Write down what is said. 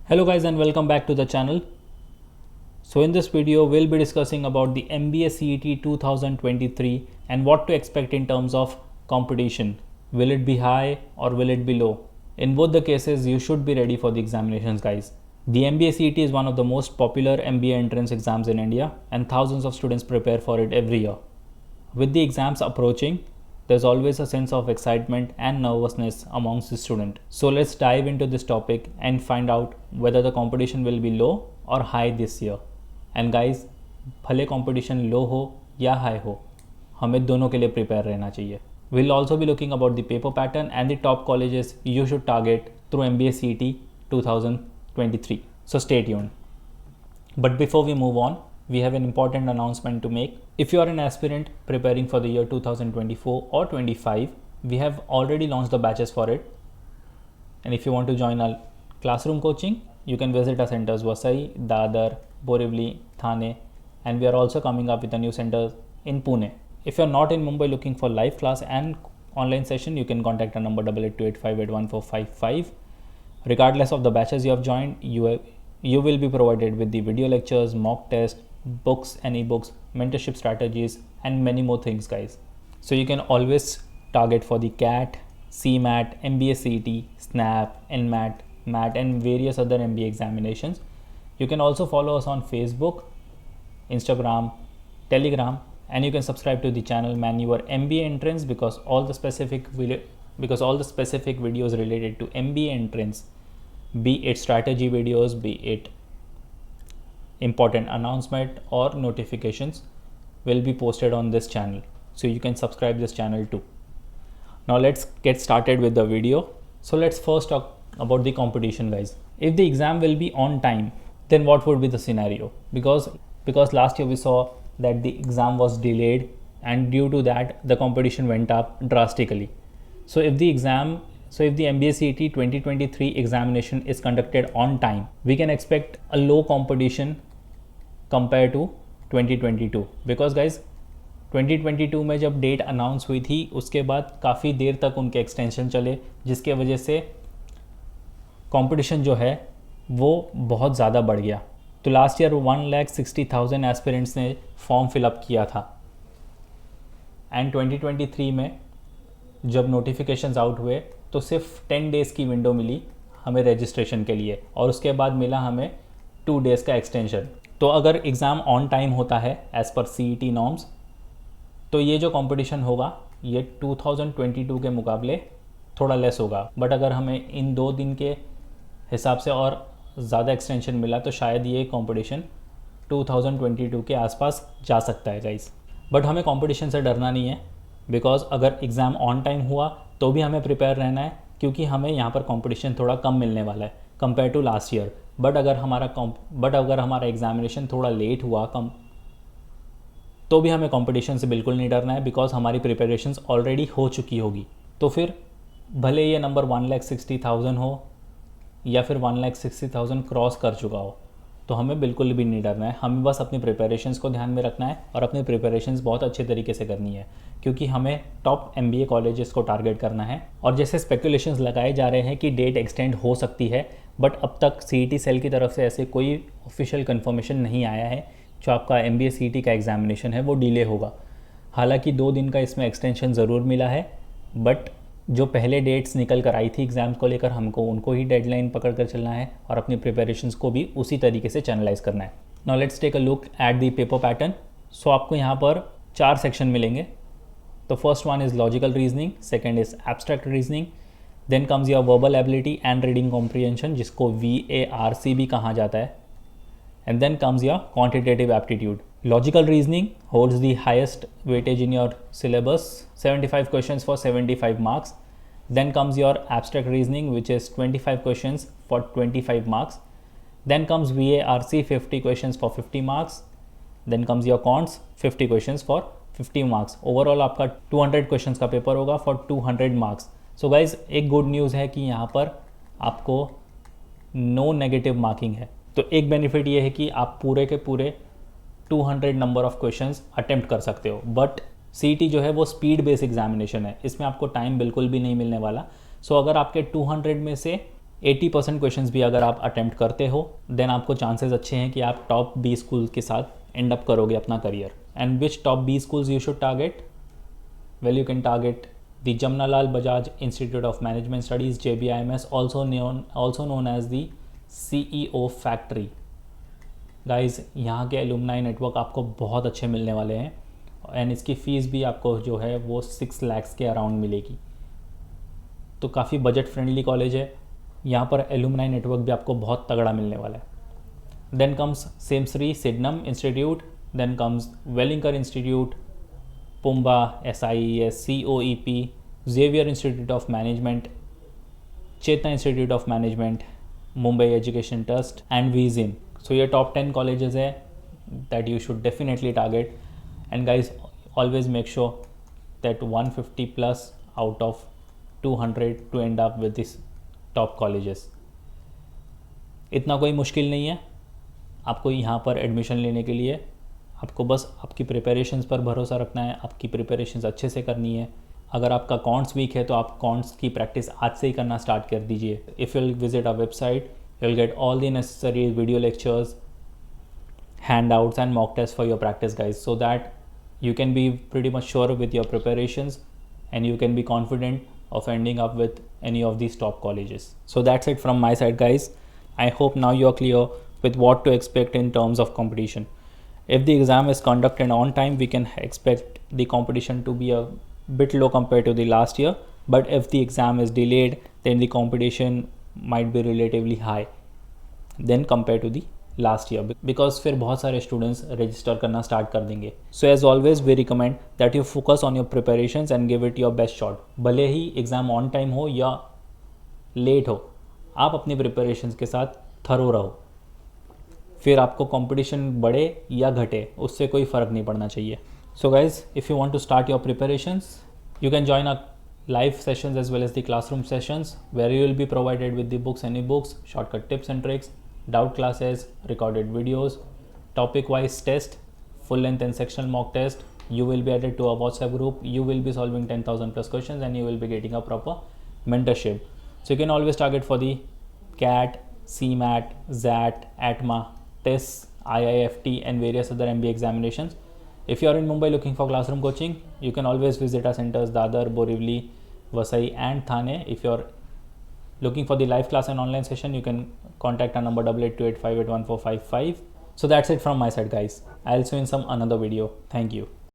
Hello guys and welcome back to the channel. So in this video we'll be discussing about the MBA CET 2023 and what to expect in terms of competition. Will it be high or will it be low? In both the cases you should be ready for the examinations guys. The MBA CET is one of the most popular MBA entrance exams in India and thousands of students prepare for it every year. With the exams approaching, there's always a sense of excitement and nervousness amongst the student. So let's dive into this topic and find out whether the competition will be low or high this year. And guys, भले competition low हो या high हो, हमें दोनों के लिए prepare रहना चाहिए. We'll also be looking about the paper pattern and the top colleges you should target through MBA CET 2023. So stay tuned. But before we move on, we have an important announcement to make. If you are an aspirant preparing for the year 2024 or 25, we have already launched the batches for it. And if you want to join our classroom coaching, you can visit our centers Vasai, Dadar, Borivali, Thane, and we are also coming up with a new center in Pune. If you are not in Mumbai looking for live class and online session, you can contact our number 8828581455. Regardless of the batches you have joined, you will be provided with the video lectures, mock tests, books and ebooks, mentorship strategies, and many more things guys. So you can always target for the CAT, CMAT, MBA CET, SNAP, NMAT, MAT, and various other MBA examinations. You can also follow us on Facebook, Instagram, Telegram, and you can subscribe to the channel Man Your MBA Entrance because all the specific videos related to MBA entrance, be it strategy videos, be it important announcement or notifications, will be posted on this channel. So you can subscribe this channel too. Now let's get started with the video. So let's first talk about the competition guys. If the exam will be on time, then what would be the scenario? Because last year we saw that the exam was delayed and due to that the competition went up drastically. So if the MBA CET 2023 examination is conducted on time, we can expect a low competition compared to 2022 because guys 2022 में जब date announce हुई थी उसके बाद काफ़ी देर तक उनके extension चले जिसके वजह से कंपटीशन जो है वो बहुत ज़्यादा बढ़ गया. तो लास्ट ईयर 1,60,000 एस्पिरेंट्स ने फॉर्म फिलअप किया था एंड 2023 में जब नोटिफिकेशंस आउट हुए तो सिर्फ 10 डेज़ की विंडो मिली हमें रजिस्ट्रेशन के लिए और उसके बाद मिला हमें 2 डेज़ का एक्सटेंशन. तो अगर एग्ज़ाम ऑन टाइम होता है एज़ पर CET नॉर्म्स तो ये जो कंपटीशन होगा ये 2022 के मुकाबले थोड़ा लेस होगा. बट अगर हमें इन 2 दिन के हिसाब से और ज़्यादा एक्सटेंशन मिला तो शायद ये कंपटीशन 2022 के आसपास जा सकता है गाइस. बट हमें कंपटीशन से डरना नहीं है बिकॉज अगर एग्ज़ाम ऑन टाइम हुआ तो भी हमें प्रिपेयर रहना है क्योंकि हमें यहाँ पर कंपटीशन थोड़ा कम मिलने वाला है compare to last year. But अगर हमारा एग्जामिनेशन थोड़ा लेट हुआ तो भी हमें कंपटीशन से बिल्कुल नहीं डरना है बिकॉज हमारी प्रिपरेशंस ऑलरेडी हो चुकी होगी. तो फिर भले ये नंबर 1,60,000 हो या फिर 1,60,000 क्रॉस कर चुका हो तो हमें बिल्कुल भी नहीं डरना है. हमें बस अपनी प्रिपरेशंस को ध्यान में रखना है और अपनी प्रिपरेशंस बहुत अच्छे तरीके से करनी है क्योंकि हमें टॉप MBA कॉलेजेस को टारगेट करना है. और जैसे स्पेकुलेशंस लगाए जा रहे हैं कि डेट एक्सटेंड हो सकती है बट अब तक CET सेल की तरफ से ऐसे कोई ऑफिशियल कंफर्मेशन नहीं आया है जो आपका MBA CET का एग्जामिनेशन है वो डिले होगा. हालांकि 2 दिन का इसमें एक्सटेंशन ज़रूर मिला है बट जो पहले डेट्स निकल कर आई थी एग्ज़ाम्स को लेकर हमको उनको ही डेडलाइन पकड़ कर चलना है और अपनी प्रिपरेशंस को भी उसी तरीके से चैनलाइज करना है. Now let's take a look at the paper pattern. So आपको यहाँ पर 4 सेक्शन मिलेंगे. तो first one is logical reasoning, second is abstract reasoning, then comes your verbal ability and reading comprehension जिसको VARC भी कहा जाता है, and then comes your quantitative aptitude. Logical reasoning holds the highest weightage in your syllabus, 75 questions for 75 marks. Then comes your abstract reasoning which is 25 questions for 25 marks. Then comes VARC, 50 questions for 50 marks. Then comes your cons, 50 questions for 50 marks. Overall आपका 200 questions का paper होगा for 200 marks. So guys एक good news है कि यहाँ पर आपको no negative marking है. तो एक बेनिफिट ये है कि आप पूरे के पूरे 200 नंबर ऑफ क्वेश्चंस अटेम्प्ट कर सकते हो. बट CET जो है वो स्पीड बेस्ड एग्जामिनेशन है, इसमें आपको टाइम बिल्कुल भी नहीं मिलने वाला. सो अगर आपके 200 में से 80% क्वेश्चंस भी अगर आप अटेम्प्ट करते हो देन आपको चांसेस अच्छे हैं कि आप टॉप बी स्कूल के साथ एंड अप करोगे अपना career. And which top B schools you should target? Well, you can target the Jamnalal Bajaj Institute of Management Studies, JBIMS, also known as the CEO Factory. Guys, यहाँ के alumni network आपको बहुत अच्छे मिलने वाले हैं एंड इसकी fees भी आपको जो है वो 6 lakhs के अराउंड मिलेगी. तो काफ़ी बजट फ्रेंडली कॉलेज है. यहाँ पर एलुमनाई नेटवर्क भी आपको बहुत तगड़ा मिलने वाला है. देन कम्स सेमश्री Sydenham institute, then comes Welingkar institute, PUMBA, SIES, COEP, Xavier Institute of Management, Chetna Institute of Management, Mumbai Education Trust and VZIM. So ये top 10 colleges है that you should definitely target. And guys, always make sure that 150 plus out of 200 to end up with this top colleges. इतना कोई मुश्किल नहीं है आपको यहाँ पर एडमिशन लेने के लिए. आपको बस आपकी प्रिपरेशंस पर भरोसा रखना है, आपकी प्रिपरेशंस अच्छे से करनी है. अगर आपका कॉन्ट्स वीक है तो आप कॉन्ट्स की प्रैक्टिस आज से ही करना स्टार्ट कर दीजिए. If you'll visit our website you will get all the necessary video lectures, handouts and mock tests for your practice, guys, so that you can be pretty much sure with your preparations and you can be confident of ending up with any of these top colleges. So that's it from my side, guys. I hope now you're clear with what to expect in terms of competition. If the exam is conducted on time, we can expect the competition to be a bit low compared to the last year, but if the exam is delayed, then the competition might be relatively high then compared to the last year, because फिर बहुत सारे students register करना start कर देंगे. So as always we recommend that you focus on your preparations and give it your best shot. भले ही exam on time हो या लेट हो, आप अपनी प्रिपरेशंस के साथ थरो रहो. फिर आपको कंपटीशन बढ़े या घटे उससे कोई फ़र्क नहीं पड़ना चाहिए. So guys, if you want to start your preparations, you can join our live sessions as well as the classroom sessions where you will be provided with the books and ebooks, shortcut tips and tricks, doubt classes, recorded videos, topic wise test, full length and sectional mock test. You will be added to a WhatsApp group. You will be solving 10,000 plus questions and you will be getting a proper mentorship. So you can always target for the CAT, CMAT, ZAT, ATMA, TESS, IIFT and various other MBA examinations. If you are in Mumbai looking for classroom coaching, you can always visit our centers Dadar, Borivali, Vasai and Thane. If you are looking for the live class and online session, you can contact our number 8828581455. So that's it from my side, guys. I'll see you in some another video. Thank you.